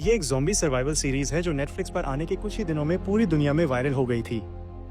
ये एक zombie survival series है जो नेटफ्लिक्स पर आने के कुछ ही दिनों में पूरी दुनिया में वायरल हो गई थी।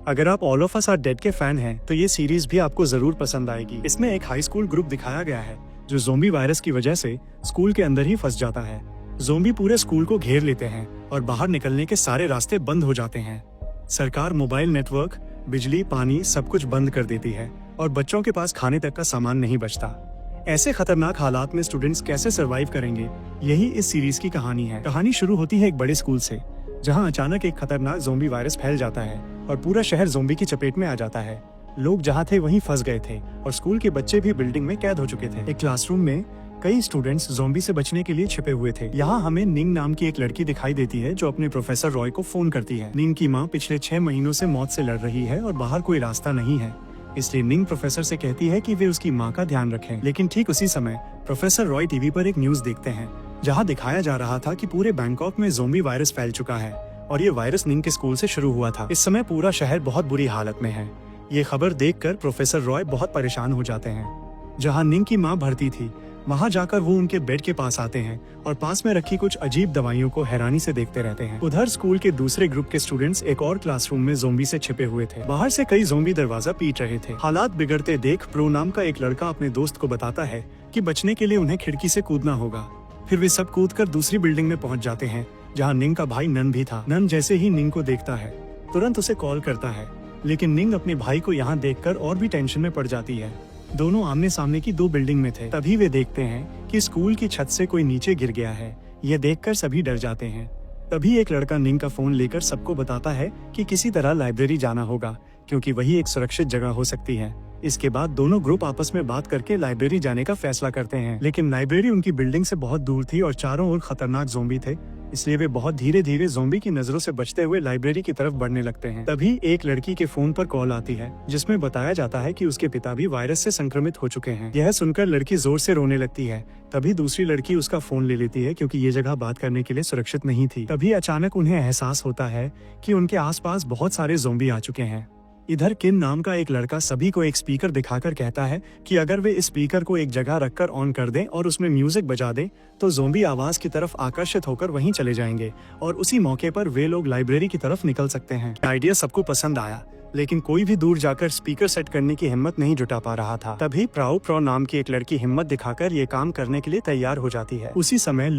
अगर आप all of us are dead के फैन हैं, तो ये सीरीज भी आपको जरूर पसंद आएगी। इसमें एक हाई स्कूल ग्रुप दिखाया गया है जो ज़ॉम्बी वायरस की वजह से स्कूल के अंदर ही फंस जाता है। ज़ॉम्बी पूरे स्कूल को घेर लेते हैं और बाहर निकलने के सारे रास्ते बंद हो जाते हैं। सरकार मोबाइल नेटवर्क, बिजली, पानी सब कुछ बंद कर देती है और बच्चों के पास खाने तक का सामान नहीं बचता। ऐसे खतरनाक हालात में स्टूडेंट्स कैसे सरवाइव करेंगे, यही इस सीरीज की कहानी है। कहानी शुरू होती है एक बड़े स्कूल से, जहां अचानक एक खतरनाक ज़ॉम्बी वायरस फैल जाता है और पूरा शहर ज़ॉम्बी की चपेट में आ जाता है। लोग जहां थे वहीं फंस गए थे और स्कूल के बच्चे भी बिल्डिंग में कैद हो चुके थे। एक क्लासरूम में कई स्टूडेंट्स ज़ॉम्बी से बचने के लिए छिपे हुए थे। यहाँ हमें निंग नाम की एक लड़की दिखाई देती है जो अपने प्रोफेसर रॉय को फोन करती है। निंग की माँ पिछले 6 महीनों से मौत से लड़ रही है और बाहर कोई रास्ता नहीं है, इसलिए निंग प्रोफेसर से कहती है कि वे उसकी माँ का ध्यान रखें। लेकिन ठीक उसी समय प्रोफेसर रॉय टीवी पर एक न्यूज देखते हैं जहाँ दिखाया जा रहा था कि पूरे बैंकॉक में ज़ॉम्बी वायरस फैल चुका है और ये वायरस निंग के स्कूल से शुरू हुआ था। इस समय पूरा शहर बहुत बुरी हालत में है। ये खबर देखकर प्रोफेसर रॉय बहुत परेशान हो जाते हैं। जहाँ निंग की माँ भर्ती थी, वहाँ जाकर वो उनके बेड के पास आते हैं और पास में रखी कुछ अजीब दवाइयों को हैरानी से देखते रहते हैं। उधर स्कूल के दूसरे ग्रुप के स्टूडेंट्स एक और क्लासरूम में ज़ॉम्बी से छिपे हुए थे। बाहर से कई ज़ॉम्बी दरवाजा पीट रहे थे। हालात बिगड़ते देख प्रो नाम का एक लड़का अपने दोस्त को बताता है कि बचने के लिए उन्हें खिड़की से कूदना होगा। फिर वे सब कूदकर दूसरी बिल्डिंग में पहुंच जाते हैं जहां निंग का भाई नन भी था। नन जैसे ही निंग को देखता है तुरंत उसे कॉल करता है, लेकिन निंग अपने भाई को यहाँ देखकर और भी टेंशन में पड़ जाती है। दोनों आमने सामने की 2 बिल्डिंग में थे। तभी वे देखते हैं कि स्कूल की छत से कोई नीचे गिर गया है। यह देखकर सभी डर जाते हैं। तभी एक लड़का निंग का फोन लेकर सबको बताता है कि किसी तरह लाइब्रेरी जाना होगा, क्योंकि वही एक सुरक्षित जगह हो सकती है। इसके बाद दोनों ग्रुप आपस में बात करके लाइब्रेरी जाने का फैसला करते हैं। लेकिन लाइब्रेरी उनकी बिल्डिंग से बहुत दूर थी और चारों ओर खतरनाक ज़ॉम्बी थे, इसलिए वे बहुत धीरे धीरे ज़ॉम्बी की नजरों से बचते हुए लाइब्रेरी की तरफ बढ़ने लगते हैं। तभी एक लड़की के फोन पर कॉल आती है जिसमें बताया जाता है कि उसके पिता भी वायरस से संक्रमित हो चुके हैं। यह सुनकर लड़की जोर से रोने लगती है। तभी दूसरी लड़की उसका फोन ले लेती है क्योंकि ये जगह बात करने के लिए सुरक्षित नहीं थी। तभी अचानक उन्हें एहसास होता है कि उनके आसपास बहुत सारे ज़ॉम्बी आ चुके हैं। इधर किन नाम का एक लड़का सभी को एक स्पीकर दिखाकर कहता है कि अगर वे इस स्पीकर को एक जगह रखकर ऑन कर दें और उसमें म्यूजिक बजा दें तो ज़ॉम्बी आवाज की तरफ आकर्षित होकर वहीं चले जाएंगे और उसी मौके पर वे लोग लाइब्रेरी की तरफ निकल सकते हैं। आइडिया सबको पसंद आया, लेकिन कोई भी दूर जाकर स्पीकर सेट करने की हिम्मत नहीं जुटा पा रहा था। तभी प्रो नाम की एक लड़की हिम्मत दिखाकर ये काम करने के लिए तैयार हो जाती है। उसी समय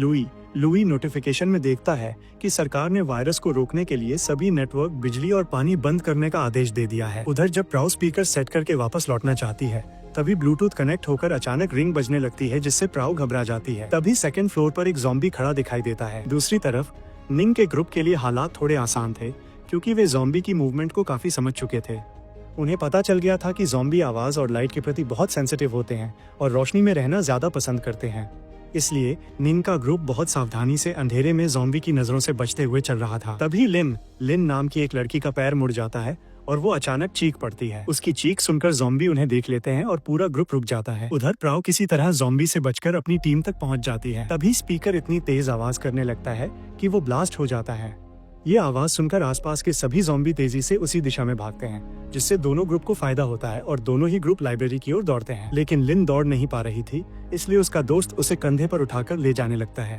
लुई नोटिफिकेशन में देखता है कि सरकार ने वायरस को रोकने के लिए सभी नेटवर्क, बिजली और पानी बंद करने का आदेश दे दिया है। उधर जब प्रो स्पीकर सेट करके वापस लौटना चाहती है, तभी ब्लूटूथ कनेक्ट होकर अचानक रिंग बजने लगती है जिससे प्रो घबरा जाती है। तभी सेकंड फ्लोर पर एक ज़ॉम्बी खड़ा दिखाई देता है। दूसरी तरफ निंग के ग्रुप के लिए हालात थोड़े आसान थे क्योंकि वे ज़ॉम्बी की मूवमेंट को काफी समझ चुके थे। उन्हें पता चल गया था कि ज़ॉम्बी आवाज और लाइट के प्रति बहुत सेंसिटिव होते हैं और रोशनी में रहना ज्यादा पसंद करते हैं। इसलिए निंग का ग्रुप बहुत सावधानी से अंधेरे में ज़ॉम्बी की नजरों से बचते हुए चल रहा था। तभी लिन नाम की एक लड़की का पैर मुड़ जाता है और वो अचानक चीख पड़ती है। उसकी चीख सुनकर ज़ॉम्बी उन्हें देख लेते हैं और पूरा ग्रुप रुक जाता है। उधर प्रो किसी तरह ज़ॉम्बी से बचकर अपनी टीम तक पहुंच जाती है। तभी स्पीकर इतनी तेज आवाज करने लगता है कि वो ब्लास्ट हो जाता है। ये आवाज सुनकर आसपास के सभी ज़ॉम्बी तेजी से उसी दिशा में भागते हैं, जिससे दोनों ग्रुप को फायदा होता है और दोनों ही ग्रुप लाइब्रेरी की ओर दौड़ते हैं। लेकिन लिन दौड़ नहीं पा रही थी, इसलिए उसका दोस्त उसे कंधे पर उठाकर ले जाने लगता है।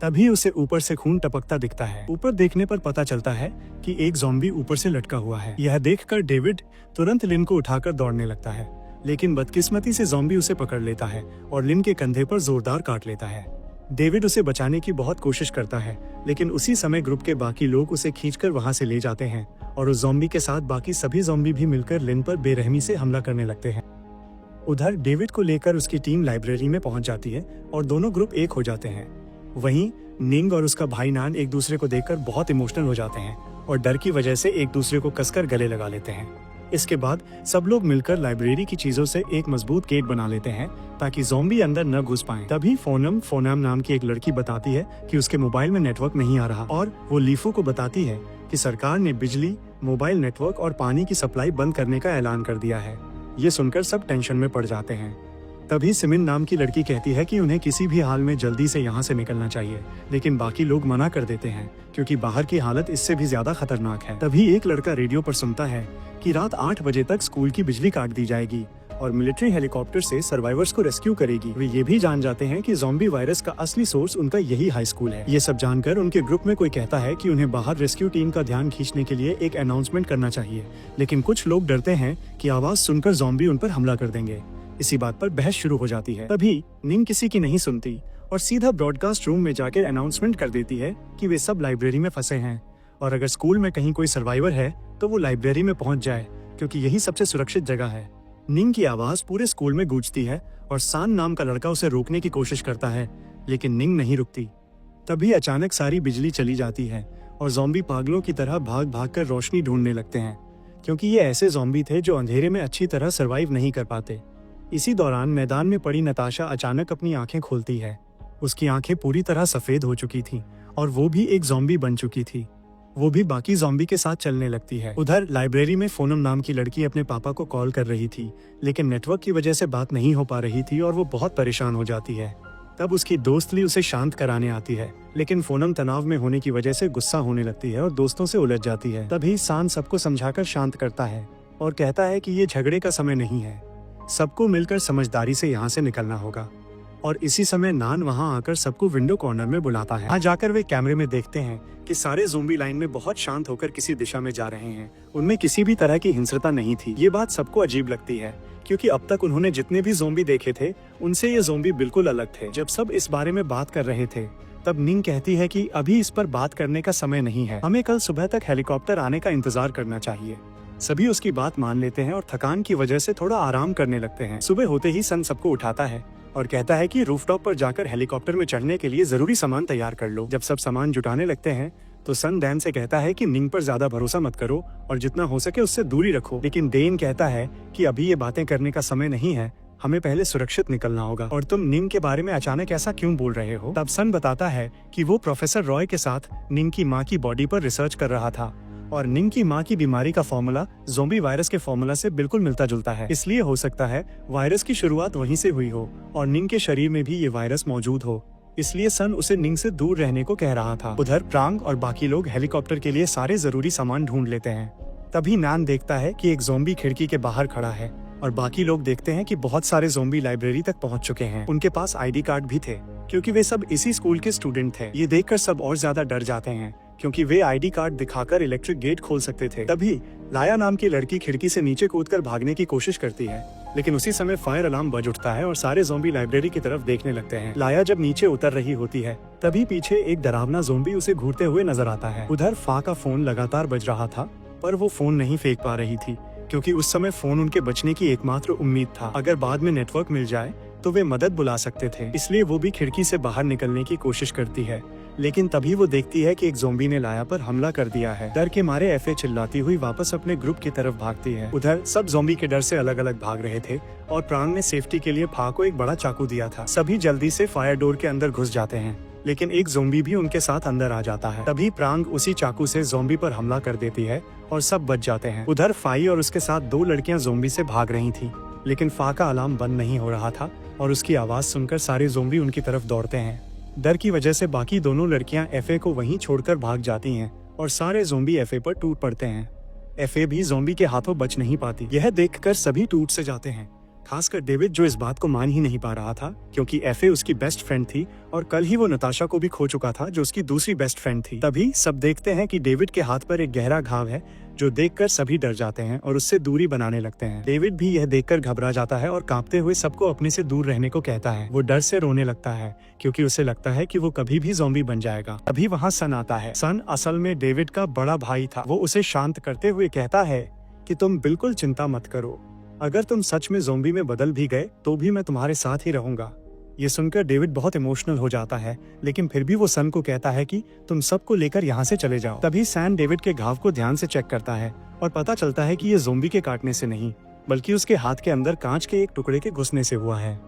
तभी उसे ऊपर से खून टपकता दिखता है। ऊपर देखने पर पता चलता है कि एक ज़ॉम्बी ऊपर से लटका हुआ है। यह देखकर डेविड तुरंत लिन को उठाकर दौड़ने लगता है, लेकिन बदकिस्मती से ज़ॉम्बी उसे पकड़ लेता है और लिन के कंधे पर जोरदार काट लेता है। डेविड उसे बचाने की बहुत कोशिश करता है, लेकिन उसी समय ग्रुप के बाकी लोग उसे खींचकर वहां से ले जाते हैं और उस ज़ॉम्बी के साथ बाकी सभी ज़ॉम्बी भी मिलकर लिन पर बेरहमी से हमला करने लगते हैं। उधर डेविड को लेकर उसकी टीम लाइब्रेरी में पहुंच जाती है और दोनों ग्रुप एक हो जाते हैं। वहीं निंग और उसका भाई नान एक दूसरे को देखकर बहुत इमोशनल हो जाते हैं और डर की वजह से एक दूसरे को कसकर गले लगा लेते हैं। इसके बाद सब लोग मिलकर लाइब्रेरी की चीजों से एक मजबूत गेट बना लेते हैं ताकि ज़ॉम्बी अंदर न घुस पाएं। तभी फोनम नाम की एक लड़की बताती है कि उसके मोबाइल में नेटवर्क नहीं आ रहा और वो लीफू को बताती है कि सरकार ने बिजली, मोबाइल नेटवर्क और पानी की सप्लाई बंद करने का ऐलान कर दिया है। ये सुनकर सब टेंशन में पड़ जाते हैं। तभी सिमिन नाम की लड़की कहती है कि उन्हें किसी भी हाल में जल्दी से यहाँ से निकलना चाहिए, लेकिन बाकी लोग मना कर देते हैं क्योंकि बाहर की हालत इससे भी ज्यादा खतरनाक है। तभी एक लड़का रेडियो पर सुनता है कि रात 8 बजे तक स्कूल की बिजली काट दी जाएगी और मिलिट्री हेलीकॉप्टर से सर्वाइवर्स को रेस्क्यू करेगी। वे ये भी जान जाते हैं कि ज़ॉम्बी वायरस का असली सोर्स उनका यही हाई स्कूल है। ये सब जानकर उनके ग्रुप में कोई कहता है कि उन्हें बाहर रेस्क्यू टीम का ध्यान खींचने के लिए एक अनाउंसमेंट करना चाहिए, लेकिन कुछ लोग डरते हैं कि आवाज सुनकर ज़ॉम्बी उन पर हमला कर देंगे। इसी बात पर बहस शुरू हो जाती है। तभी निंग किसी की नहीं सुनती और सीधा ब्रॉडकास्ट रूम में जाकर अनाउंसमेंट कर देती है कि वे सब लाइब्रेरी में फंसे हैं और अगर स्कूल में कहीं कोई सर्वाइवर है तो वो लाइब्रेरी में पहुंच जाए, क्योंकि यही सबसे सुरक्षित जगह है। निंग की आवाज पूरे स्कूल में गूंजती है और सान नाम का लड़का उसे रोकने की कोशिश करता है, लेकिन निंग नहीं रुकती। तभी अचानक सारी बिजली चली जाती है और ज़ॉम्बी पागलों की तरह भाग भाग कर रोशनी ढूंढने लगते हैं, क्योंकि ये ऐसे ज़ॉम्बी थे जो अंधेरे में अच्छी तरह सर्वाइव नहीं कर पाते। इसी दौरान मैदान में पड़ी नताशा अचानक अपनी आंखें खोलती है। उसकी आंखें पूरी तरह सफेद हो चुकी थीं और वो भी एक ज़ॉम्बी बन चुकी थी। वो भी बाकी ज़ॉम्बी के साथ चलने लगती है। उधर लाइब्रेरी में फोनम नाम की लड़की अपने पापा को कॉल कर रही थी, लेकिन नेटवर्क की वजह से बात नहीं हो पा रही थी और वो बहुत परेशान हो जाती है। तब उसकी दोस्त ली उसे शांत कराने आती है, लेकिन फोनम तनाव में होने की वजह से गुस्सा होने लगती है और दोस्तों से उलझ जाती है। तभी सान सबको समझाकर शांत करता है और कहता है कि ये झगड़े का समय नहीं है, सबको मिलकर समझदारी से यहाँ से निकलना होगा। और इसी समय नान वहाँ आकर सबको विंडो कॉर्नर में बुलाता है। वहाँ जाकर वे कैमरे में देखते हैं कि सारे ज़ॉम्बी लाइन में बहुत शांत होकर किसी दिशा में जा रहे हैं। उनमें किसी भी तरह की हिंसकता नहीं थी। ये बात सबको अजीब लगती है, क्योंकि अब तक उन्होंने जितने भी ज़ॉम्बी देखे थे उनसे ये ज़ॉम्बी बिल्कुल अलग थे। जब सब इस बारे में बात कर रहे थे तब निंग कहती है कि अभी इस पर बात करने का समय नहीं है, हमें कल सुबह तक हेलीकॉप्टर आने का इंतजार करना चाहिए। सभी उसकी बात मान लेते हैं और थकान की वजह से थोड़ा आराम करने लगते हैं। सुबह होते ही सन सबको उठाता है और कहता है कि रूफटॉप पर जाकर हेलीकॉप्टर में चढ़ने के लिए जरूरी सामान तैयार कर लो। जब सब सामान जुटाने लगते हैं तो सन डैन से कहता है कि निंग पर ज्यादा भरोसा मत करो और जितना हो सके उससे दूरी रखो, लेकिन डेन कहता है कि अभी ये बातें करने का समय नहीं है, हमें पहले सुरक्षित निकलना होगा। और तुम निंग के बारे में अचानक ऐसा क्यों बोल रहे हो? तब सन बताता है कि वो प्रोफेसर रॉय के साथ निंग की माँ की बॉडी पर रिसर्च कर रहा था और निंग की माँ की बीमारी का फॉर्मूला ज़ॉम्बी वायरस के फॉर्मूला से बिल्कुल मिलता जुलता है। इसलिए हो सकता है वायरस की शुरुआत वहीं से हुई हो और निंग के शरीर में भी ये वायरस मौजूद हो, इसलिए सन उसे निंग से दूर रहने को कह रहा था। उधर प्रांग और बाकी लोग हेलीकॉप्टर के लिए सारे जरूरी सामान ढूंढ लेते हैं। तभी नान देखता है कि एक ज़ॉम्बी खिड़की के बाहर खड़ा है और बाकी लोग देखते हैं कि बहुत सारे ज़ॉम्बी लाइब्रेरी तक पहुंच चुके हैं। उनके पास आईडी कार्ड भी थे, क्योंकि वे सब इसी स्कूल के स्टूडेंट थे। ये देखकर सब और ज्यादा डर जाते हैं, क्योंकि वे आईडी कार्ड दिखाकर इलेक्ट्रिक गेट खोल सकते थे। तभी लाया नाम की लड़की खिड़की से नीचे कूदकर भागने की कोशिश करती है, लेकिन उसी समय फायर अलार्म बज उठता है और सारे ज़ॉम्बी लाइब्रेरी की तरफ देखने लगते हैं। लाया जब नीचे उतर रही होती है तभी पीछे एक डरावना ज़ॉम्बी उसे घूरते हुए नजर आता है। उधर फा का फोन लगातार बज रहा था, पर वो फोन नहीं फेंक पा रही थी, क्योंकि उस समय फोन उनके बचने की एकमात्र उम्मीद था। अगर बाद में नेटवर्क मिल जाए तो वे मदद बुला सकते थे, इसलिए वो भी खिड़की से बाहर निकलने की कोशिश करती है, लेकिन तभी वो देखती है कि एक ज़ॉम्बी ने लाया पर हमला कर दिया है। डर के मारे एफए चिल्लाती हुई वापस अपने ग्रुप की तरफ भागती है। उधर सब ज़ॉम्बी के डर से अलग अलग भाग रहे थे और प्रांग ने सेफ्टी के लिए फा को एक बड़ा चाकू दिया था। सभी जल्दी से फायर डोर के अंदर घुस जाते हैं, लेकिन एक ज़ॉम्बी भी उनके साथ अंदर आ जाता है। तभी प्रांग उसी चाकू से ज़ॉम्बी पर हमला कर देती है और सब बच जाते हैं। उधर फाई और उसके साथ दो लड़कियां ज़ॉम्बी से भाग रही थी, लेकिन फा का अलार्म बंद नहीं हो रहा था और उसकी आवाज सुनकर सारे ज़ॉम्बी उनकी तरफ दौड़ते हैं। डर की वजह से बाकी दोनों लड़कियां एफए को वहीं छोड़कर भाग जाती हैं और सारे ज़ॉम्बी एफए पर टूट पड़ते हैं। एफए भी ज़ॉम्बी के हाथों बच नहीं पाती। यह देखकर सभी टूट से जाते हैं, खासकर डेविड, जो इस बात को मान ही नहीं पा रहा था, क्योंकि एफए उसकी बेस्ट फ्रेंड थी और कल ही वो नताशा को भी खो चुका था, जो उसकी दूसरी बेस्ट फ्रेंड थी। तभी सब देखते हैं कि डेविड के हाथ पर एक गहरा घाव है, जो देखकर सभी डर जाते हैं और उससे दूरी बनाने लगते हैं। डेविड भी यह देखकर घबरा जाता है और कांपते हुए सबको अपने से दूर रहने को कहता है। वो डर से रोने लगता है, क्योंकि उसे लगता है कि वो कभी भी ज़ॉम्बी बन जाएगा। अभी वहाँ सन आता है। सन असल में डेविड का बड़ा भाई था। वो उसे शांत करते हुए कहता है कि तुम बिल्कुल चिंता मत करो, अगर तुम सच में ज़ॉम्बी में बदल भी गए तो भी मैं तुम्हारे साथ ही रहूंगा। ये सुनकर डेविड बहुत इमोशनल हो जाता है, लेकिन फिर भी वो सन को कहता है कि तुम सबको लेकर यहाँ से चले जाओ। तभी सैन डेविड के घाव को ध्यान से चेक करता है और पता चलता है कि ये ज़ॉम्बी के काटने से नहीं, बल्कि उसके हाथ के अंदर कांच के एक टुकड़े के घुसने से हुआ है।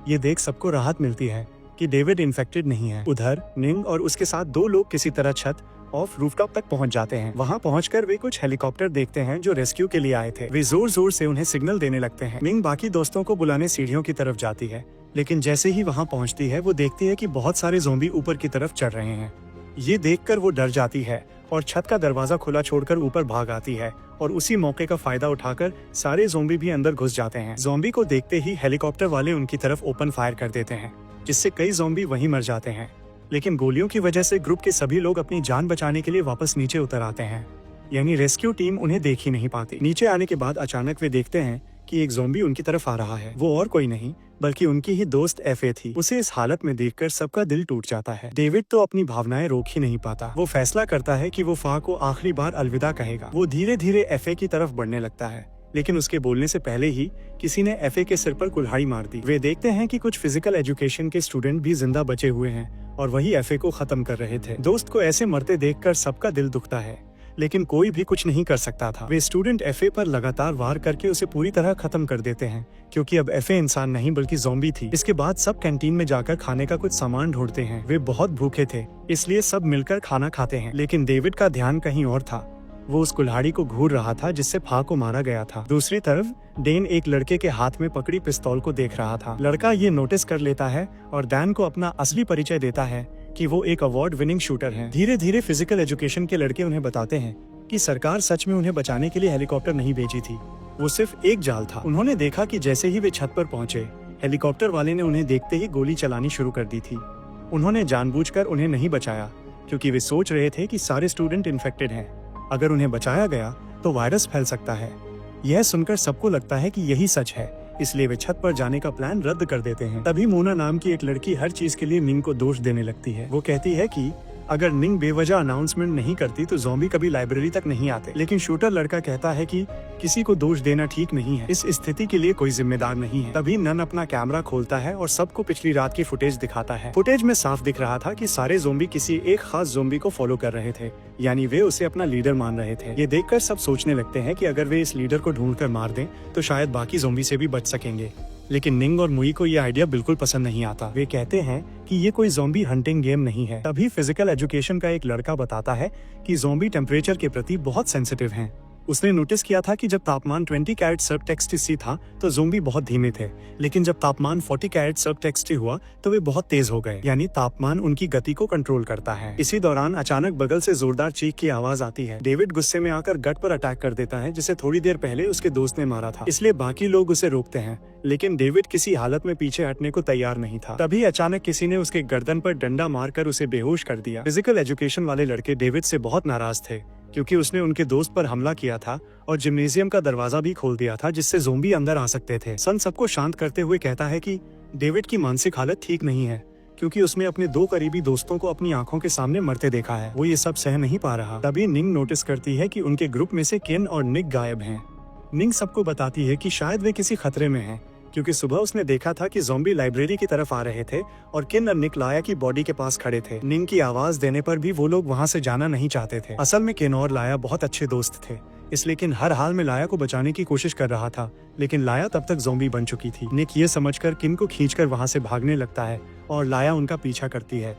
ये देख सबको राहत मिलती है कि डेविड इन्फेक्टेड नहीं है। उधर निंग और उसके साथ दो लोग किसी तरह छत ऑफ रूफटॉप तक पहुंच जाते हैं। वहां पहुंचकर वे कुछ हेलीकॉप्टर देखते हैं जो रेस्क्यू के लिए आए थे। वे जोर जोर से उन्हें सिग्नल देने लगते हैं। निंग बाकी दोस्तों को बुलाने सीढ़ियों की तरफ जाती है, लेकिन जैसे ही वहां पहुंचती है वो देखती है कि बहुत सारे ज़ॉम्बी ऊपर की तरफ चढ़ रहे हैं। ये देखकर वो डर जाती है और छत का दरवाजा खुला छोड़कर ऊपर भाग आती है और उसी मौके का फायदा उठाकर सारे ज़ॉम्बी भी अंदर घुस जाते हैं। ज़ॉम्बी को देखते ही हेलीकॉप्टर वाले उनकी तरफ ओपन फायर कर देते हैं, जिससे कई ज़ॉम्बी वहीं मर जाते हैं। लेकिन गोलियों की वजह से ग्रुप के सभी लोग अपनी जान बचाने के लिए वापस नीचे उतर आते हैं, यानी रेस्क्यू टीम उन्हें देख ही नहीं पाती। नीचे आने के बाद अचानक वे देखते हैं कि एक ज़ॉम्बी उनकी तरफ आ रहा है। वो और कोई नहीं बल्कि उनकी ही दोस्त एफए थी। उसे इस हालत में देखकर सबका दिल टूट जाता है। डेविड तो अपनी भावनाएं रोक ही नहीं पाता। वो फैसला करता है कि वो फा को आखिरी बार अलविदा कहेगा। वो धीरे धीरे एफए की तरफ बढ़ने लगता है, लेकिन उसके बोलने से पहले ही किसी ने एफए के सिर पर कुल्हाड़ी मार दी। वे देखते हैं कि कुछ फिजिकल एजुकेशन के स्टूडेंट भी जिंदा बचे हुए हैं और वही एफए को खत्म कर रहे थे। दोस्त को ऐसे मरते देखकर सबका दिल दुखता है, लेकिन कोई भी कुछ नहीं कर सकता था। वे स्टूडेंट एफए पर लगातार वार करके उसे पूरी तरह खत्म कर देते हैं, क्योंकि अब एफए इंसान नहीं बल्कि ज़ॉम्बी थी। इसके बाद सब कैंटीन में जाकर खाने का कुछ सामान ढूंढते हैं। वे बहुत भूखे थे, इसलिए सब मिलकर खाना खाते हैं। लेकिन डेविड का ध्यान कहीं और था। वो उस कुल्हाड़ी को घूर रहा था जिससे फा को मारा गया था। दूसरी तरफ डैन एक लड़के के हाथ में पकड़ी पिस्तौल को देख रहा था। लड़का ये नोटिस कर लेता है और डैन को अपना असली परिचय देता है कि वो एक अवार्ड विनिंग शूटर है। धीरे धीरे फिजिकल एजुकेशन के लड़के उन्हें बताते हैं कि सरकार सच में उन्हें बचाने के लिए हेलीकॉप्टर नहीं भेजी थी, वो सिर्फ एक जाल था। उन्होंने देखा कि जैसे ही वे छत पर पहुंचे, हेलीकॉप्टर वाले ने उन्हें देखते ही गोली चलानी शुरू कर दी थी। उन्होंने जानबूझकर उन्हें नहीं बचाया, क्योंकि वे सोच रहे थे कि सारे स्टूडेंट इन्फेक्टेड हैं। अगर उन्हें बचाया गया तो वायरस फैल सकता है। यह सुनकर सबको लगता है कि यही सच है, इसलिए वे छत पर जाने का प्लान रद्द कर देते हैं। तभी मोना नाम की एक लड़की हर चीज के लिए निंग को दोष देने लगती है। वो कहती है कि अगर निंग बेवजह अनाउंसमेंट नहीं करती तो ज़ॉम्बी कभी लाइब्रेरी तक नहीं आते। लेकिन शूटर लड़का कहता है कि किसी को दोष देना ठीक नहीं है, इस स्थिति के लिए कोई जिम्मेदार नहीं है। तभी नन अपना कैमरा खोलता है और सबको पिछली रात की फुटेज दिखाता है। फुटेज में साफ दिख रहा था कि सारे ज़ॉम्बी किसी एक खास ज़ॉम्बी को फॉलो कर रहे थे, यानी वे उसे अपना लीडर मान रहे थे। ये देखकर सब सोचने लगते हैं कि अगर वे इस लीडर को ढूंढकर मार दें तो शायद बाकी ज़ॉम्बी से भी बच सकेंगे। लेकिन निंग और मुई को ये आइडिया बिल्कुल पसंद नहीं आता। वे कहते हैं कि ये कोई ज़ॉम्बी हंटिंग गेम नहीं है। तभी फिजिकल एजुकेशन का एक लड़का बताता है कि ज़ॉम्बी टेम्परेचर के प्रति बहुत सेंसिटिव हैं। उसने नोटिस किया था कि जब तापमान 20 कैरेट सबटेक्सटी था तो ज़ॉम्बी बहुत धीमे थे, लेकिन जब तापमान 40 कैरेट सबटेक्सटी हुआ तो वे बहुत तेज हो गए, यानी तापमान उनकी गति को कंट्रोल करता है। इसी दौरान अचानक बगल से जोरदार चीख की आवाज आती है। डेविड गुस्से में आकर गट पर अटैक कर देता है, जिसे थोड़ी देर पहले उसके दोस्त ने मारा था, इसलिए बाकी लोग उसे रोकते हैं, लेकिन डेविड किसी हालत में पीछे हटने को तैयार नहीं था। तभी अचानक किसी ने उसके गर्दन पर डंडा मारकर उसे बेहोश कर दिया। फिजिकल एजुकेशन वाले लड़के डेविड से बहुत नाराज थे, क्योंकि उसने उनके दोस्त पर हमला किया था और जिम्नेजियम का दरवाजा भी खोल दिया था, जिससे ज़ॉम्बी अंदर आ सकते थे। सन सबको शांत करते हुए कहता है कि डेविड की मानसिक हालत ठीक नहीं है, क्योंकि उसने अपने 2 करीबी दोस्तों को अपनी आंखों के सामने मरते देखा है। वो ये सब सह नहीं पा रहा। तभी निंग नोटिस करती है कि उनके ग्रुप में से केन और निक गायब हैं। निंग सबको बताती है कि शायद वे किसी खतरे में हैं, क्योंकि सुबह उसने देखा था कि ज़ॉम्बी लाइब्रेरी की तरफ आ रहे थे और किन और निक लाया की बॉडी के पास खड़े थे। निंग की आवाज देने पर भी वो लोग वहाँ से जाना नहीं चाहते थे। असल में किन और लाया बहुत अच्छे दोस्त थे, इसलिए किन हर हाल में लाया को बचाने की कोशिश कर रहा था, लेकिन लाया तब तक ज़ॉम्बी बन चुकी थी। निक ये समझकर किन को खींचकर वहाँ से भागने लगता है और लाया उनका पीछा करती है।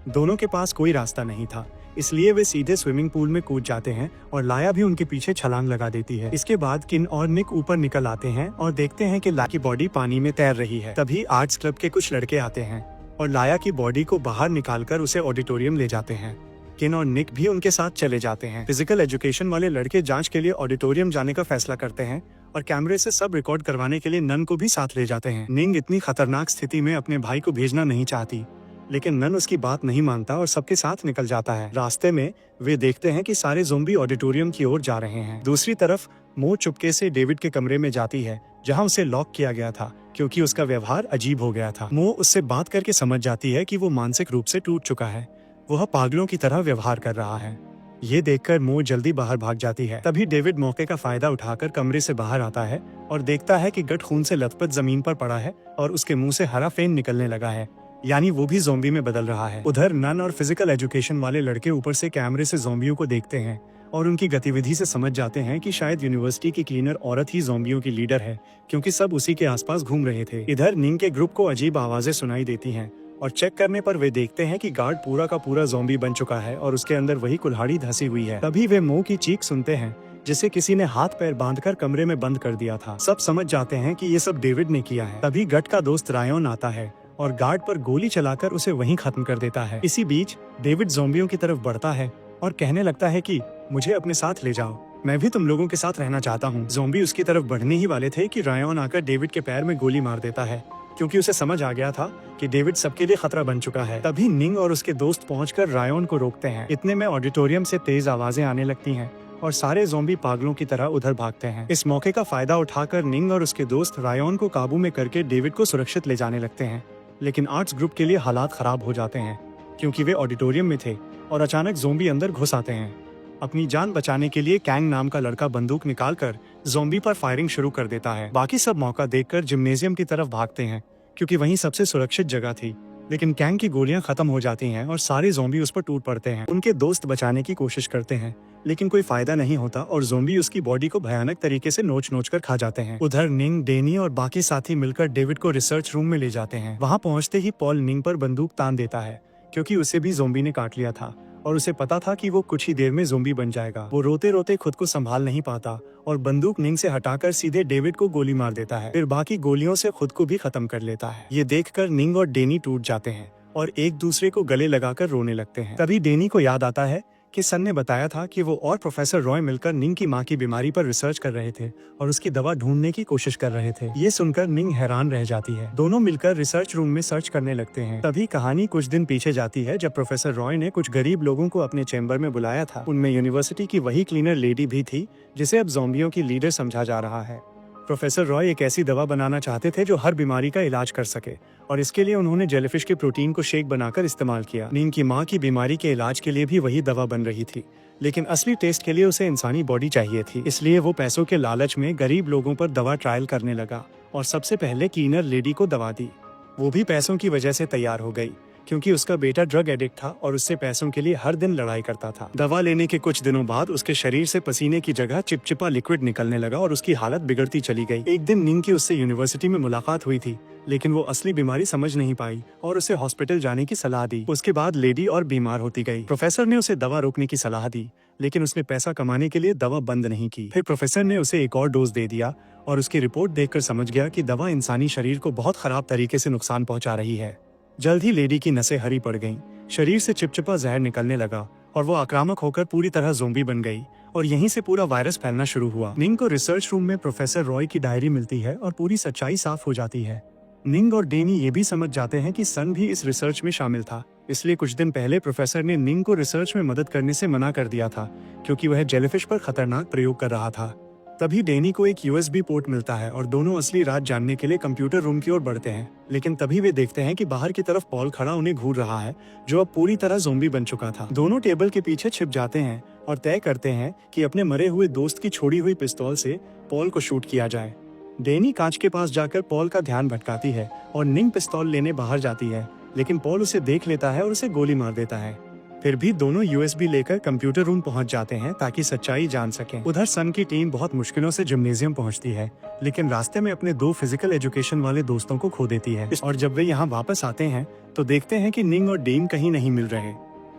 दोनों के पास कोई रास्ता नहीं था, इसलिए वे सीधे स्विमिंग पूल में कूद जाते हैं और लाया भी उनके पीछे छलांग लगा देती है। इसके बाद किन और निक ऊपर निकल आते हैं और देखते हैं कि लाया की बॉडी पानी में तैर रही है। तभी आर्ट्स क्लब के कुछ लड़के आते हैं और लाया की बॉडी को बाहर निकालकर उसे ऑडिटोरियम ले जाते हैं। किन और निक भी उनके साथ चले जाते हैं। फिजिकल एजुकेशन वाले लड़के जांच के लिए ऑडिटोरियम जाने का फैसला करते हैं और कैमरे से सब रिकॉर्ड करवाने के लिए नन को भी साथ ले जाते हैं। निंग इतनी खतरनाक स्थिति में अपने भाई को भेजना नहीं चाहती, लेकिन नन उसकी बात नहीं मानता और सबके साथ निकल जाता है। रास्ते में वे देखते हैं कि सारे ज़ॉम्बी ऑडिटोरियम की ओर जा रहे हैं। दूसरी तरफ मो चुपके से डेविड के कमरे में जाती है, जहां उसे लॉक किया गया था, क्योंकि उसका व्यवहार अजीब हो गया था। मो उससे बात करके समझ जाती है कि वो मानसिक रूप से टूट चुका है, वह पागलों की तरह व्यवहार कर रहा है। ये देखकर मो जल्दी बाहर भाग जाती है। तभी डेविड मौके का फायदा उठाकर कमरे से बाहर आता है और देखता है कि गट खून से लथपथ जमीन पर पड़ा है और उसके मुंह से हरा फेन निकलने लगा है, यानी वो भी ज़ॉम्बी में बदल रहा है। उधर नन और फिजिकल एजुकेशन वाले लड़के ऊपर से कैमरे से ज़ॉम्बियों को देखते हैं और उनकी गतिविधि से समझ जाते हैं कि शायद यूनिवर्सिटी की क्लीनर औरत ही ज़ॉम्बियों की लीडर है, क्योंकि सब उसी के आसपास घूम रहे थे। इधर निंग के ग्रुप को अजीब आवाजें सुनाई देती हैं और चेक करने पर वे देखते हैं कि गार्ड पूरा का पूरा ज़ॉम्बी बन चुका है और उसके अंदर वही कुल्हाड़ी धसी हुई है। तभी वे मो की चीख सुनते हैं, जिसे किसी ने हाथ पैर बांधकर कमरे में बंद कर दिया था। सब समझ जाते हैं कि ये सब डेविड ने किया है। तभी गट का दोस्त रायोन आता है और गार्ड पर गोली चलाकर उसे वहीं खत्म कर देता है। इसी बीच डेविड ज़ॉम्बियों की तरफ बढ़ता है और कहने लगता है कि मुझे अपने साथ ले जाओ, मैं भी तुम लोगों के साथ रहना चाहता हूँ। ज़ॉम्बी उसकी तरफ बढ़ने ही वाले थे कि रायन आकर डेविड के पैर में गोली मार देता है, क्योंकि उसे समझ आ गया था कि डेविड सबके लिए खतरा बन चुका है। तभी निंग और उसके दोस्त पहुंचकर रायन को रोकते हैं। इतने में ऑडिटोरियम से तेज आवाजें आने लगती हैं और सारे ज़ॉम्बी पागलों की तरह उधर भागते हैं। इस मौके का फायदा उठाकर निंग और उसके दोस्त रायन को काबू में करके डेविड को सुरक्षित ले जाने लगते हैं। लेकिन आर्ट्स ग्रुप के लिए हालात खराब हो जाते हैं, क्योंकि वे ऑडिटोरियम में थे और अचानक ज़ॉम्बी अंदर घुस आते हैं। अपनी जान बचाने के लिए कैंग नाम का लड़का बंदूक निकालकर ज़ॉम्बी पर फायरिंग शुरू कर देता है। बाकी सब मौका देखकर जिम्नेजियम की तरफ भागते हैं, क्योंकि वहीं सबसे सुरक्षित जगह थी। लेकिन कैंग की गोलियां खत्म हो जाती हैं और सारे ज़ॉम्बी उस पर टूट पड़ते हैं। उनके दोस्त बचाने की कोशिश करते हैं, लेकिन कोई फायदा नहीं होता और ज़ॉम्बी उसकी बॉडी को भयानक तरीके से नोच कर खा जाते हैं। उधर निंग, डेनी और बाकी साथी मिलकर डेविड को रिसर्च रूम में ले जाते हैं। वहाँ पहुँचते ही पॉल निंग पर बंदूक तान देता है, क्योंकि उसे भी ज़ॉम्बी ने काट लिया था और उसे पता था कि वो कुछ ही देर में ज़ॉम्बी बन जाएगा। वो रोते रोते खुद को संभाल नहीं पाता और बंदूक निंग से हटाकर सीधे डेविड को गोली मार देता है। फिर बाकी गोलियों से खुद को भी खत्म कर लेता है। ये देखकर निंग और डेनी टूट जाते हैं और एक दूसरे को गले लगाकर रोने लगते हैं। तभी डेनी को याद आता है कि सन ने बताया था कि वो और प्रोफेसर रॉय मिलकर निंग की माँ की बीमारी पर रिसर्च कर रहे थे और उसकी दवा ढूंढने की कोशिश कर रहे थे। ये सुनकर निंग हैरान रह जाती है। दोनों मिलकर रिसर्च रूम में सर्च करने लगते हैं। तभी कहानी कुछ दिन पीछे जाती है, जब प्रोफेसर रॉय ने कुछ गरीब लोगों को अपने चैम्बर में बुलाया था। उनमें यूनिवर्सिटी की वही क्लीनर लेडी भी थी, जिसे अब ज़ॉम्बियों की लीडर समझा जा रहा है। प्रोफेसर रॉय एक ऐसी दवा बनाना चाहते थे जो हर बीमारी का इलाज कर सके, और इसके लिए उन्होंने जेलीफिश के प्रोटीन को शेक बनाकर इस्तेमाल किया। निंग की माँ की बीमारी के इलाज के लिए भी वही दवा बन रही थी, लेकिन असली टेस्ट के लिए उसे इंसानी बॉडी चाहिए थी। इसलिए वो पैसों के लालच में गरीब लोगों पर दवा ट्रायल करने लगा और सबसे पहले क्लीनर लेडी को दवा दी। वो भी पैसों की वजह से तैयार हो गई, क्योंकि उसका बेटा ड्रग एडिक्ट था और उससे पैसों के लिए हर दिन लड़ाई करता था। दवा लेने के कुछ दिनों बाद उसके शरीर से पसीने की जगह चिपचिपा लिक्विड निकलने लगा और उसकी हालत बिगड़ती चली गई। एक दिन निंग की उससे यूनिवर्सिटी में मुलाकात हुई थी, लेकिन वो असली बीमारी समझ नहीं पाई और उसे हॉस्पिटल जाने की सलाह दी। उसके बाद लेडी और बीमार होती गई। प्रोफेसर ने उसे दवा रोकने की सलाह दी, लेकिन उसने पैसा कमाने के लिए दवा बंद नहीं की। फिर प्रोफेसर ने उसे एक और डोज दे दिया और उसकी रिपोर्ट देखकर समझ गया कि दवा इंसानी शरीर को बहुत खराब तरीके से नुकसान पहुंचा रही है। जल्द ही लेडी की नसें हरी पड़ गईं, शरीर से चिपचिपा जहर निकलने लगा और वो आक्रामक होकर पूरी तरह ज़ॉम्बी बन गई और यहीं से पूरा वायरस फैलना शुरू हुआ। निंग को रिसर्च रूम में प्रोफेसर रॉय की डायरी मिलती है और पूरी सच्चाई साफ हो जाती है। निंग और डेनी ये भी समझ जाते हैं कि सन भी इस रिसर्च में शामिल था, इसलिए कुछ दिन पहले प्रोफेसर ने निंग को रिसर्च में मदद करने से मना कर दिया था, क्योंकि वह जेलीफिश पर खतरनाक प्रयोग कर रहा था। तभी डेनी को एक यूएसबी पोर्ट मिलता है और दोनों असली राज जानने के लिए कंप्यूटर रूम की ओर बढ़ते हैं। लेकिन तभी वे देखते हैं कि बाहर की तरफ पॉल खड़ा उन्हें घूर रहा है, जो अब पूरी तरह ज़ॉम्बी बन चुका था। दोनों टेबल के पीछे छिप जाते हैं और तय करते हैं कि अपने मरे हुए दोस्त की छोड़ी हुई पिस्तौल से पॉल को शूट किया जाए। डेनी कांच के पास जाकर पॉल का ध्यान भटकाती है और निंग पिस्तौल लेने बाहर जाती है, लेकिन पॉल उसे देख लेता है और उसे गोली मार देता है। फिर भी दोनों यूएसबी लेकर कंप्यूटर रूम पहुंच जाते हैं ताकि सच्चाई जान सकें। उधर सन की टीम बहुत मुश्किलों से जिम्नेजियम पहुंचती है, लेकिन रास्ते में अपने 2 फिजिकल एजुकेशन वाले दोस्तों को खो देती है। और जब वे यहाँ वापस आते हैं तो देखते हैं कि निंग और डेन कहीं नहीं मिल रहे।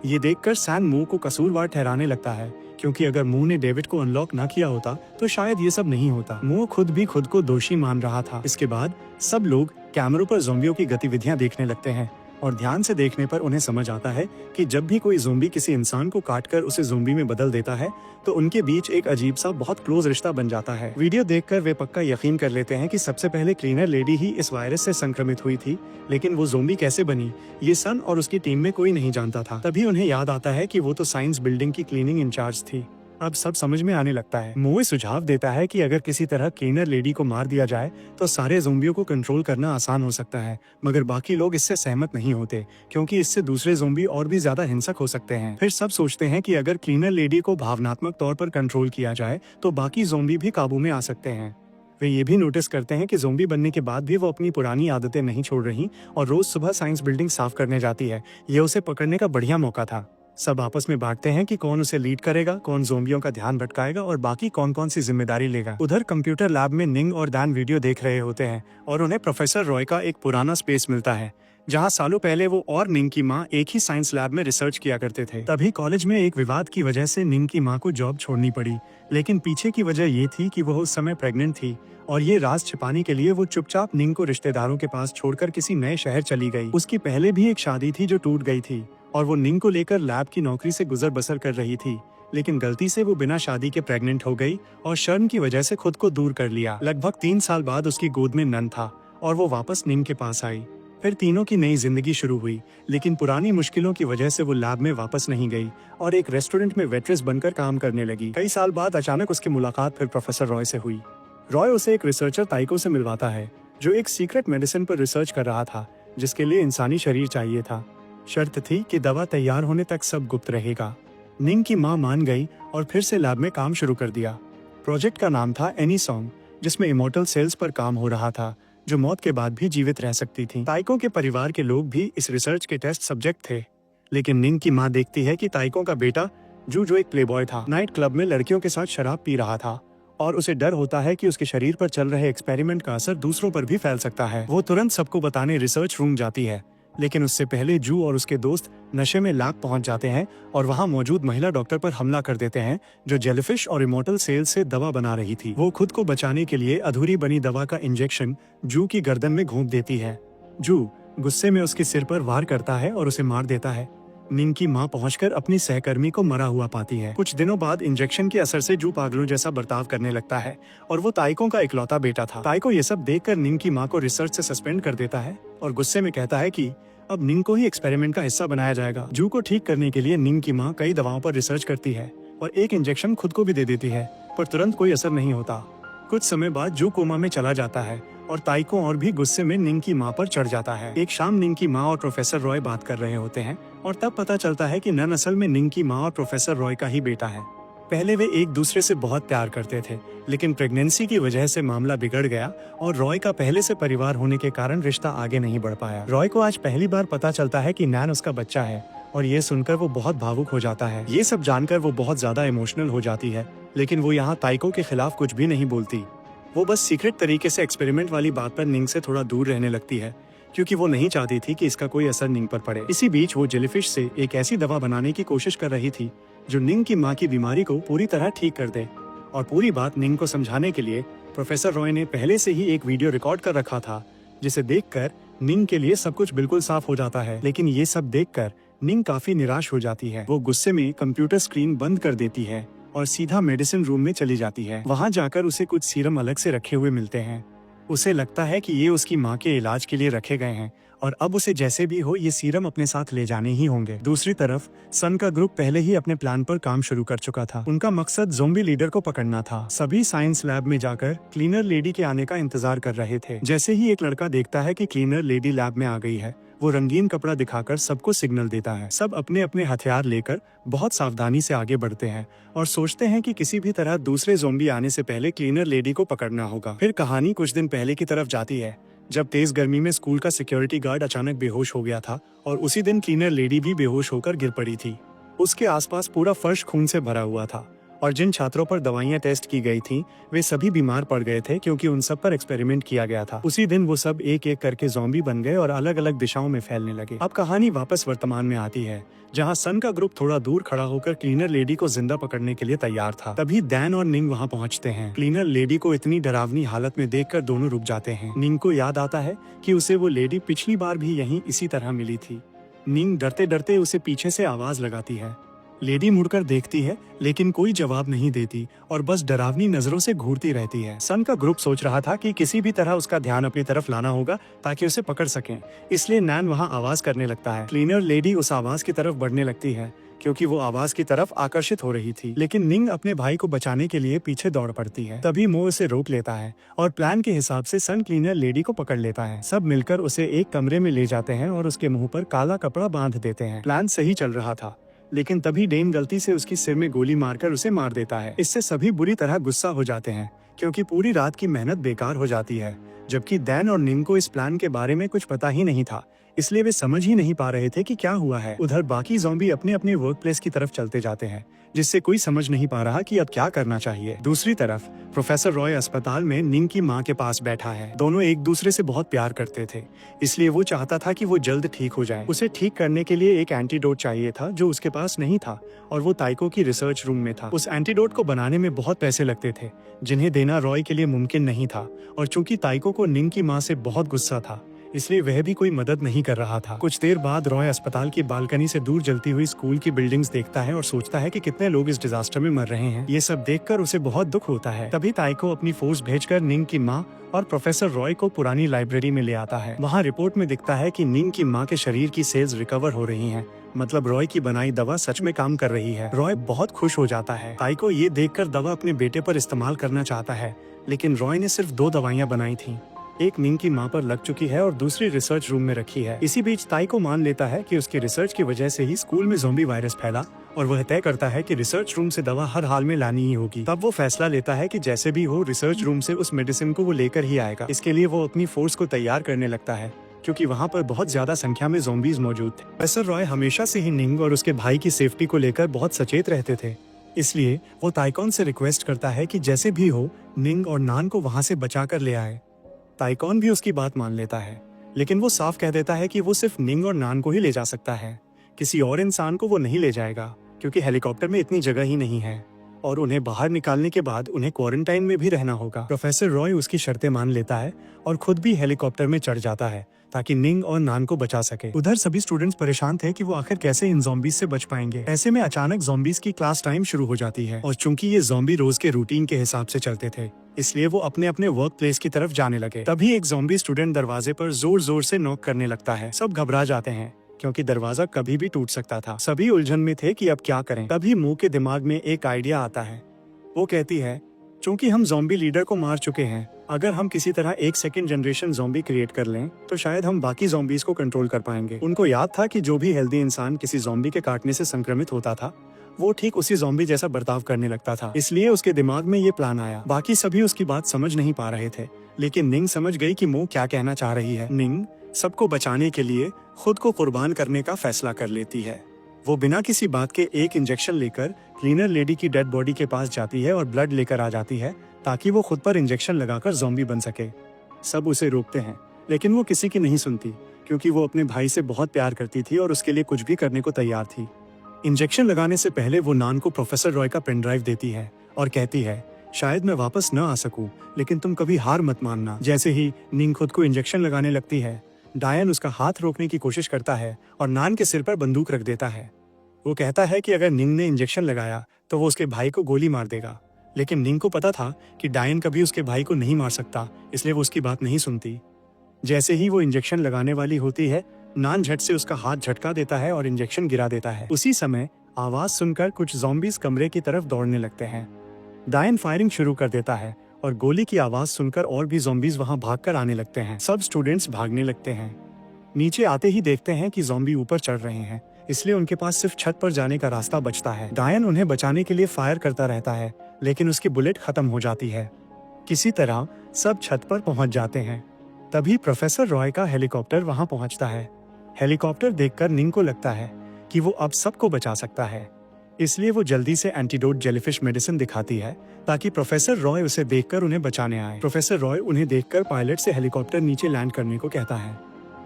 ये देखकर सैन मू को कसूरवार ठहराने लगता है, क्योंकि अगर मू ने डेविड को अनलॉक ना किया होता तो शायद ये सब नहीं होता। मू खुद भी खुद को दोषी मान रहा था। इसके बाद सब लोग कैमरों पर ज़ॉम्बियों की गतिविधियां देखने लगते हैं और ध्यान से देखने पर उन्हें समझ आता है कि जब भी कोई ज़ॉम्बी किसी इंसान को काटकर उसे ज़ॉम्बी में बदल देता है तो उनके बीच एक अजीब सा बहुत क्लोज रिश्ता बन जाता है। वीडियो देखकर वे पक्का यकीन कर लेते हैं कि सबसे पहले क्लीनर लेडी ही इस वायरस से संक्रमित हुई थी, लेकिन वो ज़ॉम्बी कैसे बनी ये सन और उसकी टीम में कोई नहीं जानता था। तभी उन्हें याद आता है कि वो तो साइंस बिल्डिंग की क्लीनिंग इंचार्ज थी। अब सब समझ में आने लगता है। मूवी सुझाव देता है कि अगर किसी तरह क्लीनर लेडी को मार दिया जाए तो सारे ज़ॉम्बियों को कंट्रोल करना आसान हो सकता है, मगर बाकी लोग इससे सहमत नहीं होते, क्योंकि इससे दूसरे ज़ॉम्बी और भी ज्यादा हिंसक हो सकते हैं। फिर सब सोचते हैं कि अगर क्लीनर लेडी को भावनात्मक तौर पर कंट्रोल किया जाए तो बाकी ज़ॉम्बी भी काबू में आ सकते हैं। वे ये भी नोटिस करते हैं कि ज़ॉम्बी बनने के बाद भी वो अपनी पुरानी आदतें नहीं छोड़ रही और रोज सुबह साइंस बिल्डिंग साफ करने जाती है। ये उसे पकड़ने का बढ़िया मौका था। सब आपस में बांटते हैं कि कौन उसे लीड करेगा, कौन ज़ॉम्बियों का ध्यान भटकाएगा और बाकी कौन कौन सी जिम्मेदारी लेगा। उधर कंप्यूटर लैब में निंग और डैन वीडियो देख रहे होते हैं और उन्हें प्रोफेसर रॉय का एक पुराना स्पेस मिलता है, जहां सालों पहले वो और निंग की माँ एक ही साइंस लैब में रिसर्च किया करते थे। तभी कॉलेज में एक विवाद की वजह से निंग की माँ को जॉब छोड़नी पड़ी, लेकिन पीछे की वजह ये थी कि वह उस समय प्रेग्नेंट थी और ये राज छिपाने के लिए वो चुपचाप निंग को रिश्तेदारों के पास छोड़कर किसी नए शहर चली गई। उसकी पहले भी एक शादी थी जो टूट गई थी और वो निंग को लेकर लैब की नौकरी से गुजर बसर कर रही थी, लेकिन गलती से वो बिना शादी के प्रेग्नेंट हो गई और शर्म की वजह से खुद को दूर कर लिया। लगभग 3 साल बाद उसकी गोद में नन था और वो वापस निंग के पास आई। फिर तीनों की नई जिंदगी शुरू हुई, लेकिन पुरानी मुश्किलों की वजह से वो लैब में वापस नहीं गई और एक रेस्टोरेंट में वेट्रेस बनकर काम करने लगी। कई साल बाद अचानक उसकी मुलाकात फिर प्रोफेसर रॉय से हुई। रॉय उसे एक रिसर्चर ताइको से मिलवाता है जो एक सीक्रेट मेडिसिन पर रिसर्च कर रहा था, जिसके लिए इंसानी शरीर चाहिए था। शर्त थी कि दवा तैयार होने तक सब गुप्त रहेगा। निंग की मां मान गई और फिर से लैब में काम शुरू कर दिया। प्रोजेक्ट का नाम था एनी सॉन्ग, जिसमें इमोर्टल सेल्स पर काम हो रहा था जो मौत के बाद भी जीवित रह सकती थी। ताइको के परिवार के लोग भी इस रिसर्च के टेस्ट सब्जेक्ट थे, लेकिन निंग की मां देखती है कि ताइको का बेटा जू, जो एक प्लेबॉय था, नाइट क्लब में लड़कियों के साथ शराब पी रहा था और उसे डर होता है कि उसके शरीर पर चल रहे एक्सपेरिमेंट का असर दूसरों पर भी फैल सकता है। वो तुरंत सबको बताने रिसर्च रूम जाती है, लेकिन उससे पहले जू और उसके दोस्त नशे में लैब पहुंच जाते हैं और वहां मौजूद महिला डॉक्टर पर हमला कर देते हैं जो जेलीफिश और इमोर्टल सेल्स से दवा बना रही थी। वो खुद को बचाने के लिए अधूरी बनी दवा का इंजेक्शन जू की गर्दन में घोंप देती है। जू गुस्से में उसके सिर पर वार करता है और उसे मार देता है। निंग की मां पहुंचकर अपनी सहकर्मी को मरा हुआ पाती है। कुछ दिनों बाद इंजेक्शन के असर से जू पागलों जैसा बर्ताव करने लगता है और वो ताइको का इकलौता बेटा था। ताइको ये सब देखकर निंग की मां को रिसर्च से सस्पेंड कर देता है और गुस्से में कहता है कि अब निंग को ही एक्सपेरिमेंट का हिस्सा बनाया जाएगा। जू को ठीक करने के लिए निंग की मां कई दवाओं पर रिसर्च करती है और एक इंजेक्शन खुद को भी दे देती है, पर तुरंत कोई असर नहीं होता। कुछ समय बाद जू कोमा में चला जाता है और ताइको और भी गुस्से में निंग की मां पर चढ़ जाता है। एक शाम निंग की मां और प्रोफेसर रॉय बात कर रहे होते हैं और तब पता चलता है कि नन असल में निंग की मां और प्रोफेसर रॉय का ही बेटा है। पहले वे एक दूसरे से बहुत प्यार करते थे, लेकिन प्रेगनेंसी की वजह से मामला बिगड़ गया और रॉय का पहले से परिवार होने के कारण रिश्ता आगे नहीं बढ़ पाया। रॉय को आज पहली बार पता चलता है कि नैन उसका बच्चा है और ये सुनकर वो बहुत भावुक हो जाता है। ये सब जानकर वो बहुत ज्यादा इमोशनल हो जाती है, लेकिन वो यहाँ ताइको के खिलाफ कुछ भी नहीं बोलती। वो बस सीक्रेट तरीके से एक्सपेरिमेंट वाली बात पर निंग से थोड़ा दूर रहने लगती है, क्योंकि वो नहीं चाहती थी कि इसका कोई असर निंग पर पड़े। इसी बीच वो जेलीफिश से एक ऐसी दवा बनाने की कोशिश कर रही थी जो निंग की मां की बीमारी को पूरी तरह ठीक कर दे। और पूरी बात निंग को समझाने के लिए प्रोफेसर रॉय ने पहले से ही एक वीडियो रिकॉर्ड कर रखा था, जिसे देखकर निंग के लिए सब कुछ बिल्कुल साफ हो जाता है। लेकिन ये सब देखकर निंग काफी निराश हो जाती है। वो गुस्से में कंप्यूटर स्क्रीन बंद कर देती है और सीधा मेडिसिन रूम में चली जाती है। वहाँ जाकर उसे कुछ सीरम अलग से रखे हुए मिलते हैं। उसे लगता है कि ये उसकी माँ के इलाज के लिए रखे गए हैं और अब उसे जैसे भी हो ये सीरम अपने साथ ले जाने ही होंगे। दूसरी तरफ सन का ग्रुप पहले ही अपने प्लान पर काम शुरू कर चुका था। उनका मकसद ज़ोंबी लीडर को पकड़ना था। सभी साइंस लैब में जाकर क्लीनर लेडी के आने का इंतजार कर रहे थे। जैसे ही एक लड़का देखता है कि क्लीनर लेडी लैब में आ गई है, वो रंगीन कपड़ा दिखाकर सबको सिग्नल देता है। सब अपने अपने हथियार लेकर बहुत सावधानी से आगे बढ़ते हैं और सोचते हैं कि किसी भी तरह दूसरे ज़ोंबी आने से पहले क्लीनर लेडी को पकड़ना होगा। फिर कहानी कुछ दिन पहले की तरफ जाती है, जब तेज गर्मी में स्कूल का सिक्योरिटी गार्ड अचानक बेहोश हो गया था और उसी दिन क्लीनर लेडी भी बेहोश होकर गिर पड़ी थी। उसके आसपास पूरा फर्श खून से भरा हुआ था और जिन छात्रों पर दवाइयां टेस्ट की गई थीं, वे सभी बीमार पड़ गए थे क्योंकि उन सब पर एक्सपेरिमेंट किया गया था। उसी दिन वो सब एक एक करके ज़ॉम्बी बन गए और अलग अलग दिशाओं में फैलने लगे। अब कहानी वापस वर्तमान में आती है, जहां सन का ग्रुप थोड़ा दूर खड़ा होकर क्लीनर लेडी को जिंदा पकड़ने के लिए तैयार था। तभी डैन और निंग वहां पहुंचते हैं। क्लीनर लेडी को इतनी डरावनी हालत में देखकर दोनों रुक जाते हैं। निंग को याद आता है कि उसे वो लेडी पिछली बार भी यहीं इसी तरह मिली थी। निंग डरते डरते उसे पीछे से आवाज लगाती है। लेडी मुड़कर देखती है, लेकिन कोई जवाब नहीं देती और बस डरावनी नजरों से घूरती रहती है। सन का ग्रुप सोच रहा था कि किसी भी तरह उसका ध्यान अपनी तरफ लाना होगा ताकि उसे पकड़ सकें, इसलिए नैन वहां आवाज करने लगता है। क्लीनर लेडी उस आवाज की तरफ बढ़ने लगती है क्योंकि वो आवाज की तरफ आकर्षित हो रही थी, लेकिन निंग अपने भाई को बचाने के लिए पीछे दौड़ पड़ती है। तभी मो उसे रोक लेता है और प्लान के हिसाब से सन क्लीनर लेडी को पकड़ लेता है। सब मिलकर उसे एक कमरे में ले जाते हैं और उसके मुंह पर काला कपड़ा बांध देते हैं। प्लान सही चल रहा था, लेकिन तभी डेन गलती से उसकी सिर में गोली मारकर उसे मार देता है। इससे सभी बुरी तरह गुस्सा हो जाते हैं क्योंकि पूरी रात की मेहनत बेकार हो जाती है, जबकि डैन और निंग को इस प्लान के बारे में कुछ पता ही नहीं था, इसलिए वे समझ ही नहीं पा रहे थे कि क्या हुआ है। उधर बाकी ज़ॉम्बी अपने अपने वर्क प्लेस की तरफ चलते जाते हैं, जिससे कोई समझ नहीं पा रहा कि अब क्या करना चाहिए। दूसरी तरफ प्रोफेसर रॉय अस्पताल में निंग की मां के पास बैठा है। दोनों एक दूसरे से बहुत प्यार करते थे, इसलिए वो चाहता था कि वो जल्द ठीक हो जाए। उसे ठीक करने के लिए एक एंटीडोट चाहिए था जो उसके पास नहीं था और वो ताइको की रिसर्च रूम में था। उस एंटीडोट को बनाने में बहुत पैसे लगते थे, जिन्हें देना रॉय के लिए मुमकिन नहीं था, और चूंकि ताइको को निंग की मां से बहुत गुस्सा था, इसलिए वह भी कोई मदद नहीं कर रहा था। कुछ देर बाद रॉय अस्पताल की बालकनी से दूर जलती हुई स्कूल की बिल्डिंग्स देखता है और सोचता है कि कितने लोग इस डिजास्टर में मर रहे हैं। ये सब देखकर उसे बहुत दुख होता है। तभी ताइको अपनी फोर्स भेजकर निंग की माँ और प्रोफेसर रॉय को पुरानी लाइब्रेरी में ले आता है। वहाँ रिपोर्ट में दिखता है कि निंग की माँ के शरीर की सेल्स रिकवर हो रही हैं। मतलब रॉय की बनाई दवा सच में काम कर रही है। रॉय बहुत खुश हो जाता है। ताइको ये देखकर दवा अपने बेटे पर इस्तेमाल करना चाहता है, लेकिन रॉय ने सिर्फ 2 दवाइयाँ बनाई थी। एक निंग की माँ पर लग चुकी है और दूसरी रिसर्च रूम में रखी है। इसी बीच ताइको मान लेता है कि उसकी रिसर्च की वजह से ही स्कूल में ज़ॉम्बी वायरस फैला और वह तय करता है कि रिसर्च रूम से दवा हर हाल में लानी ही होगी। तब वो फैसला लेता है कि जैसे भी हो रिसर्च रूम से उस मेडिसिन को वो लेकर ही आएगा। इसके लिए वो अपनी फोर्स को तैयार करने लगता है, क्योंकि वहाँ पर बहुत ज्यादा संख्या में ज़ॉम्बीज मौजूद थे। प्रोफेसर रॉय हमेशा से ही निंग और उसके भाई की सेफ्टी को लेकर बहुत सचेत रहते थे, इसलिए वो ताइकॉन से रिक्वेस्ट करता है कि जैसे भी हो निंग और नान को वहाँ से बचा कर ले आए। ताइकॉन भी उसकी बात मान लेता है, लेकिन वो साफ कह देता है कि वो सिर्फ निंग और नान को ही ले जा सकता है, किसी और इंसान को वो नहीं ले जाएगा, क्योंकि हेलीकॉप्टर में इतनी जगह ही नहीं है और उन्हें बाहर निकालने के बाद उन्हें क्वारंटाइन में भी रहना होगा। प्रोफेसर रॉय उसकी शर्तें मान लेता है और खुद भी हेलीकॉप्टर में चढ़ जाता है ताकि निंग और नान को बचा सके। उधर सभी स्टूडेंट्स परेशान थे कि वो आखिर कैसे इन ज़ॉम्बीज से बच पाएंगे। ऐसे में अचानक ज़ॉम्बीज की क्लास टाइम शुरू हो जाती है और चूंकि ये ज़ॉम्बी रोज के रूटीन के हिसाब से चलते थे, इसलिए वो अपने अपने वर्क प्लेस की तरफ जाने लगे। तभी एक ज़ॉम्बी स्टूडेंट दरवाजे पर जोर जोर से नॉक करने लगता है। सब घबरा जाते हैं क्योंकि दरवाजा कभी भी टूट सकता था। सभी उलझन में थे कि अब क्या करें। तभी मुंह के दिमाग में एक आइडिया आता है। वो कहती है, चूंकि हम ज़ॉम्बी लीडर को मार चुके हैं, अगर हम किसी तरह एक सेकंड जनरेशन ज़ॉम्बी क्रिएट कर लें तो शायद हम बाकी ज़ॉम्बीज को कंट्रोल कर पाएंगे। उनको याद था कि जो भी हेल्दी इंसान किसी ज़ॉम्बी के काटने से संक्रमित होता था, वो ठीक उसी ज़ॉम्बी जैसा बर्ताव करने लगता था। इसलिए उसके दिमाग में ये प्लान आया। बाकी सभी उसकी बात समझ नहीं पा रहे थे, लेकिन निंग समझ गई कि मुंह क्या कहना चाह रही है। निंग सबको बचाने के लिए खुद को कुर्बान करने का फैसला कर लेती है। वो बिना किसी बात के एक इंजेक्शन लेकर क्लीनर लेडी की डेड बॉडी के पास जाती है और ब्लड लेकर आ जाती है ताकि वो खुद पर इंजेक्शन लगाकर ज़ॉम्बी बन सके। सब उसे रोकते हैं, लेकिन वो किसी की नहीं सुनती, क्योंकि वो अपने भाई से बहुत प्यार करती थी और उसके लिए कुछ भी करने को तैयार थी। इंजेक्शन लगाने से पहले वो नान को प्रोफेसर रॉय का पेन ड्राइव देती है और कहती है, शायद मैं वापस न आ सकूं, लेकिन तुम कभी हार मत मानना। जैसे ही निंग खुद को इंजेक्शन लगाने लगती है, डायन उसका हाथ रोकने की कोशिश करता है और नान के सिर पर बंदूक रख देता है। वो कहता है कि अगर निंग ने इंजेक्शन लगाया तो वो उसके भाई को गोली मार देगा, लेकिन निंग को पता था कि डायन कभी उसके भाई को नहीं मार सकता, इसलिए वो उसकी बात नहीं सुनती। जैसे ही वो इंजेक्शन लगाने वाली होती है, नान झट से उसका हाथ झटका देता है और इंजेक्शन गिरा देता है। उसी समय आवाज सुनकर कुछ ज़ॉम्बीज कमरे की तरफ दौड़ने लगते हैं। डायन फायरिंग शुरू कर देता है और गोली की आवाज सुनकर और भी ज़ॉम्बीज वहां भागकर आने लगते हैं। सब स्टूडेंट्स भागने लगते हैं। नीचे आते ही देखते हैं कि ज़ॉम्बी ऊपर चढ़ रहे हैं, इसलिए उनके पास सिर्फ छत पर जाने का रास्ता बचता है। डायन उन्हें बचाने के लिए फायर करता रहता है, लेकिन उसकी बुलेट खत्म हो जाती है। किसी तरह सब छत पर पहुंच जाते हैं। तभी प्रोफेसर रॉय का हेलीकॉप्टर वहां पहुंचता है। हेलीकॉप्टर देखकर निंग को लगता है कि वो अब सबको बचा सकता है, इसलिए वो जल्दी से एंटीडोट जेलीफिश मेडिसिन दिखाती है ताकि प्रोफेसर रॉय उसे देखकर उन्हें बचाने आए। प्रोफेसर रॉय उन्हें देखकर पायलट से हेलीकॉप्टर नीचे लैंड करने को कहता है।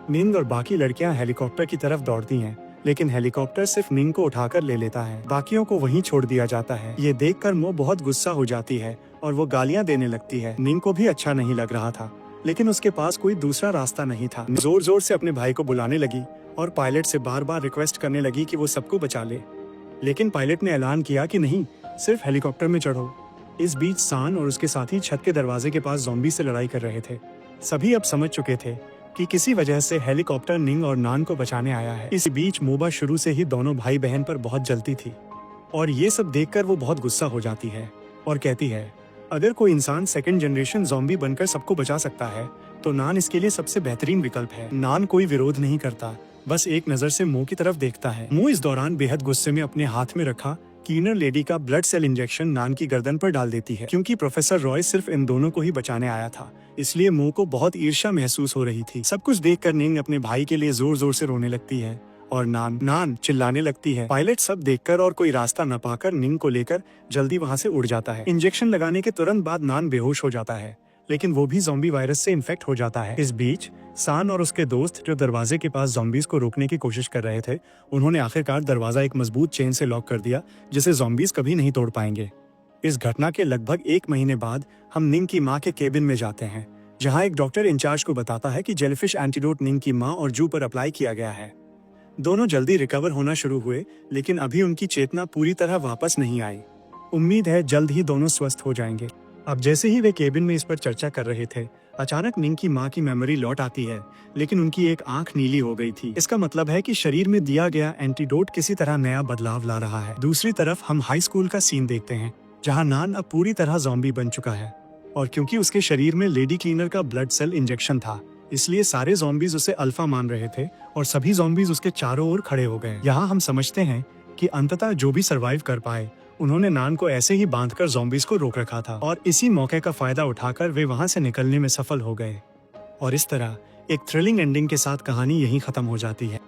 निंग और बाकी लड़कियां हेलीकॉप्टर की तरफ दौड़ती हैं, लेकिन हेलीकॉप्टर सिर्फ निंग को उठाकर ले लेता है। बाकियों को वहीं छोड़ दिया जाता है। ये देखकर मो बहुत गुस्सा हो जाती है और वो गालियां देने लगती है। निंग को भी अच्छा नहीं लग रहा था, लेकिन उसके पास कोई दूसरा रास्ता नहीं था। जोर जोर से अपने भाई को बुलाने लगी और पायलट से बार बार रिक्वेस्ट करने लगी कि वो सबको बचा ले, लेकिन पायलट ने ऐलान किया कि नहीं, सिर्फ हेलीकॉप्टर में चढ़ो। इस बीच सान और उसके साथी छत के दरवाजे के पास ज़ॉम्बी से लड़ाई कर रहे थे। सभी अब समझ चुके थे कि किसी वजह से हेलीकॉप्टर निंग और नान को बचाने आया है। इस बीच मोबा शुरू से ही दोनों भाई बहन पर बहुत जलती थी और ये सब देखकर वो बहुत गुस्सा हो जाती है और कहती है, अगर कोई इंसान सेकंड जनरेशन ज़ॉम्बी बनकर सबको बचा सकता है तो नान इसके लिए सबसे बेहतरीन विकल्प है। नान कोई विरोध नहीं करता, बस एक नजर से मुंह की तरफ देखता है। मुंह इस दौरान बेहद गुस्से में अपने हाथ में रखा क्लीनर लेडी का ब्लड सेल इंजेक्शन नान की गर्दन पर डाल देती है। क्योंकि प्रोफेसर रॉय सिर्फ इन दोनों को ही बचाने आया था, इसलिए मुंह को बहुत ईर्ष्या महसूस हो रही थी। सब कुछ देखकर निंग अपने भाई के लिए जोर जोर से रोने लगती है और नान नान चिल्लाने लगती है। पायलट सब देखकर और कोई रास्ता न पाकर निंग को लेकर जल्दी वहाँ से उड़ जाता है। इंजेक्शन लगाने के तुरंत बाद नान बेहोश हो जाता है, लेकिन वो भी ज़ॉम्बी वायरस से इन्फेक्ट हो जाता है। इस बीच सान और उसके दोस्त जो दरवाजे के पास ज़ॉम्बीज को रोकने की कोशिश कर रहे थे, उन्होंने आखिरकार दरवाजा एक मजबूत चेन से लॉक कर दिया, जिसे ज़ॉम्बीज कभी नहीं तोड़ पाएंगे। इस घटना के लगभग 1 महीने बाद हम निंग की माँ के केबिन में जाते हैं, जहां एक डॉक्टर इंचार्ज को बताता है कि जेलीफिश एंटीडोट निंग की मां और जू पर अप्लाई किया गया है। दोनों जल्दी रिकवर होना शुरू हुए, लेकिन अभी उनकी चेतना पूरी तरह वापस नहीं आई। उम्मीद है जल्द ही दोनों स्वस्थ हो जाएंगे। अब जैसे ही वे केबिन में इस पर चर्चा कर रहे थे, अचानक निंग की मां की मेमोरी लौट आती है, लेकिन उनकी एक आंख नीली हो गई थी। इसका मतलब है कि शरीर में दिया गया एंटीडोट किसी तरह नया बदलाव ला रहा है। दूसरी तरफ हम हाई स्कूल का सीन देखते हैं, जहां नान अब पूरी तरह ज़ॉम्बी बन चुका है, और क्योंकि उसके शरीर में लेडी क्लीनर का ब्लड सेल इंजेक्शन था, इसलिए सारे ज़ॉम्बीज उसे अल्फा मान रहे थे और सभी ज़ॉम्बीज उसके चारों ओर खड़े हो गए। यहाँ हम समझते हैं कि अंततः जो भी सरवाइव कर पाए, उन्होंने नान को ऐसे ही बांधकर ज़ॉम्बीज को रोक रखा था, और इसी मौके का फायदा उठाकर वे वहां से निकलने में सफल हो गए। और इस तरह एक थ्रिलिंग एंडिंग के साथ कहानी यहीं खत्म हो जाती है।